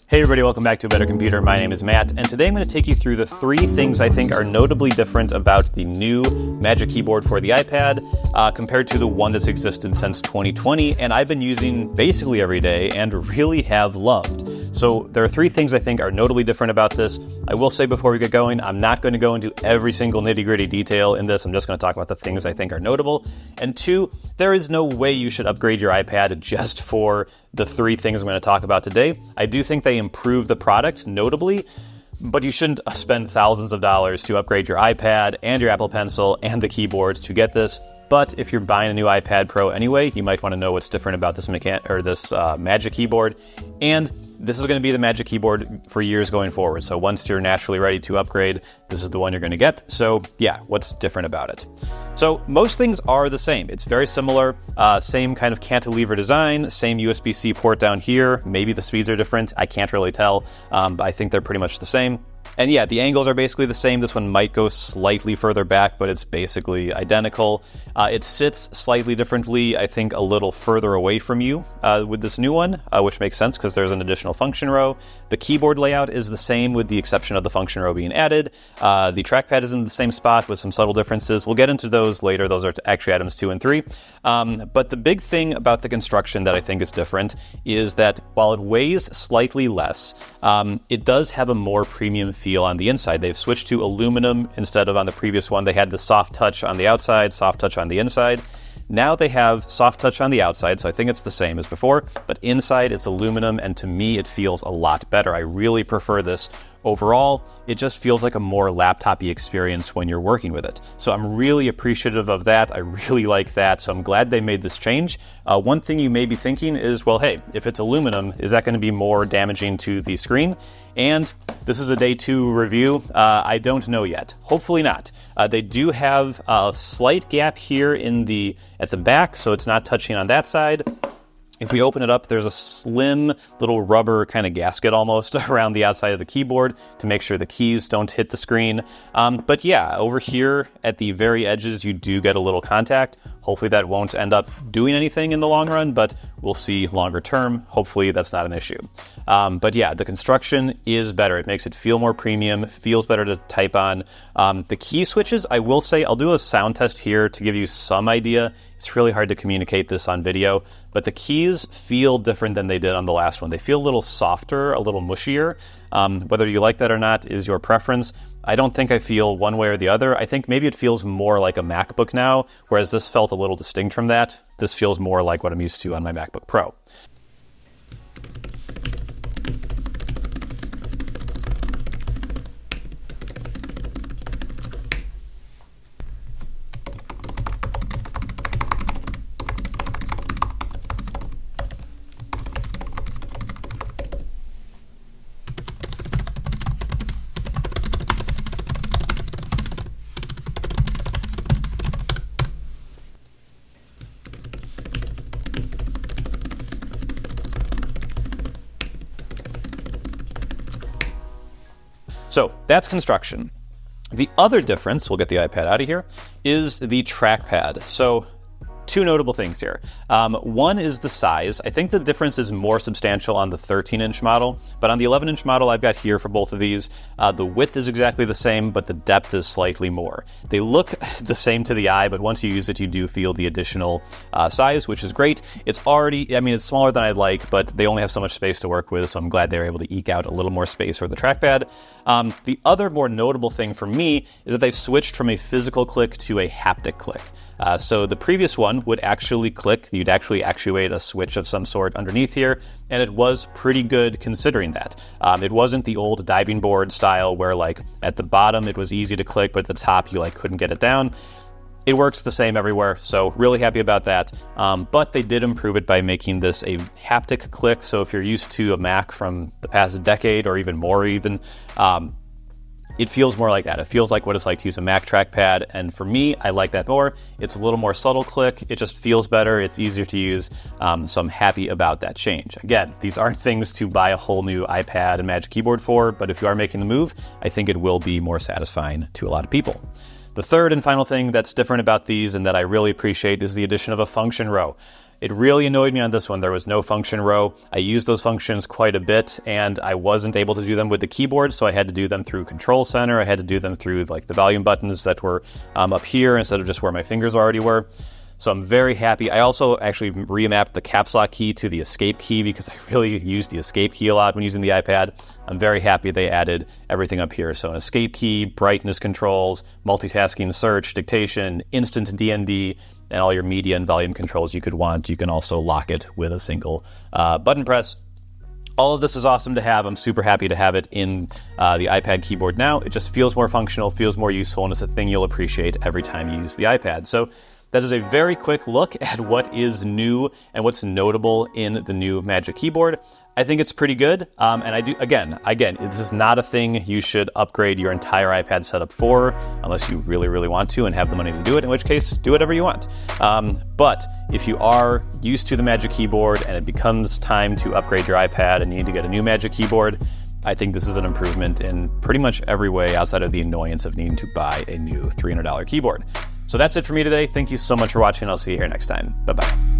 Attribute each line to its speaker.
Speaker 1: Hey everybody, welcome back to A Better Computer. My name is Matt, and today I'm going to take you through the 3 things I think are notably different about the new Magic Keyboard for the iPad compared to the one that's existed since 2020, and I've been using basically every day and really have loved. So there are 3 things I think are notably different about this. I will say before we get going, I'm not going to go into every single nitty-gritty detail in this. I'm just going to talk about the things I think are notable. And 2, there is no way you should upgrade your iPad just for the 3 things I'm going to talk about today. I do think they improve the product notably, but you shouldn't spend thousands of dollars to upgrade your iPad and your Apple Pencil and the keyboard to get this. But if you're buying a new iPad Pro anyway, you might want to know what's different about this Magic Keyboard. And this is going to be the Magic Keyboard for years going forward. So once you're naturally ready to upgrade, this is the one you're going to get. So yeah, what's different about it? So most things are the same. It's very similar, same kind of cantilever design, same USB-C port down here. Maybe the speeds are different. I can't really tell, but I think they're pretty much the same. And yeah, the angles are basically the same. This one might go slightly further back, but it's basically identical. It sits slightly differently, I think a little further away from you with this new one, which makes sense because there's an additional function row. The keyboard layout is the same with the exception of the function row being added. The trackpad is in the same spot with some subtle differences. We'll get into those later. Those are actually items 2 and 3. But the big thing about the construction that I think is different is that while it weighs slightly less, it does have a more premium feel on the inside. They've switched to aluminum instead of on the previous one. They had the soft touch on the outside, soft touch on the inside. Now they have soft touch on the outside, so I think it's the same as before, but inside it's aluminum, and to me it feels a lot better. I really prefer this. Overall, it just feels like a more laptop-y experience when you're working with it. So I'm really appreciative of that. I really like that, so I'm glad they made this change. One thing you may be thinking is, well, hey, if it's aluminum, is that going to be more damaging to the screen? And this is a day 2 review. I don't know yet. Hopefully not. They do have a slight gap here at the back, so it's not touching on that side. If we open it up, there's a slim little rubber kind of gasket almost around the outside of the keyboard to make sure the keys don't hit the screen. But yeah, over here at the very edges, you do get a little contact. Hopefully that won't end up doing anything in the long run, but we'll see longer term. Hopefully that's not an issue. But yeah, the construction is better. It makes it feel more premium, feels better to type on. The key switches, I will say, I'll do a sound test here to give you some idea. It's really hard to communicate this on video, but the keys feel different than they did on the last one. They feel a little softer, a little mushier. Whether you like that or not is your preference. I don't think I feel one way or the other. I think maybe it feels more like a MacBook now, whereas this felt a little distinct from that. This feels more like what I'm used to on my MacBook Pro. So that's construction. The other difference, we'll get the iPad out of here, is the trackpad. So 2 notable things here. One is the size. I think the difference is more substantial on the 13-inch model, but on the 11-inch model I've got here for both of these, the width is exactly the same, but the depth is slightly more. They look the same to the eye, but once you use it, you do feel the additional size, which is great. It's it's smaller than I'd like, but they only have so much space to work with, so I'm glad they were able to eke out a little more space for the trackpad. The other more notable thing for me is that they've switched from a physical click to a haptic click. So the previous one would actually click, you'd actually actuate a switch of some sort underneath here, and it was pretty good considering that. It wasn't the old diving board style where like at the bottom it was easy to click, but at the top you couldn't get it down. It works the same everywhere, so really happy about that. But they did improve it by making this a haptic click, so if you're used to a Mac from the past decade or even more it feels more like that. It feels like what it's like to use a Mac trackpad, and for me, I like that more. It's a little more subtle click. It just feels better. It's easier to use, so I'm happy about that change. Again, these aren't things to buy a whole new iPad and Magic Keyboard for, but if you are making the move, I think it will be more satisfying to a lot of people. The third and final thing that's different about these and that I really appreciate is the addition of a function row. it really annoyed me on this one. There was no function row. I used those functions quite a bit, and I wasn't able to do them with the keyboard, so I had to do them through Control Center. I had to do them through like the volume buttons that were up here instead of just where my fingers already were. So I'm very happy. I also actually remapped the caps lock key to the escape key because I really use the escape key a lot when using the iPad. I'm very happy they added everything up here. So an escape key, brightness controls, multitasking search, dictation, instant DND, and all your media and volume controls you could want. You can also lock it with a single button press. All of this is awesome to have. I'm super happy to have it in the iPad keyboard now. It just feels more functional, feels more useful, and it's a thing you'll appreciate every time you use the iPad. So that is a very quick look at what is new and what's notable in the new Magic Keyboard. I think it's pretty good, and I do, again, this is not a thing you should upgrade your entire iPad setup for, unless you really, really want to and have the money to do it, in which case, do whatever you want. But if you are used to the Magic Keyboard and it becomes time to upgrade your iPad and you need to get a new Magic Keyboard, I think this is an improvement in pretty much every way outside of the annoyance of needing to buy a new $300 keyboard. So that's it for me today. Thank you so much for watching. I'll see you here next time. Bye-bye.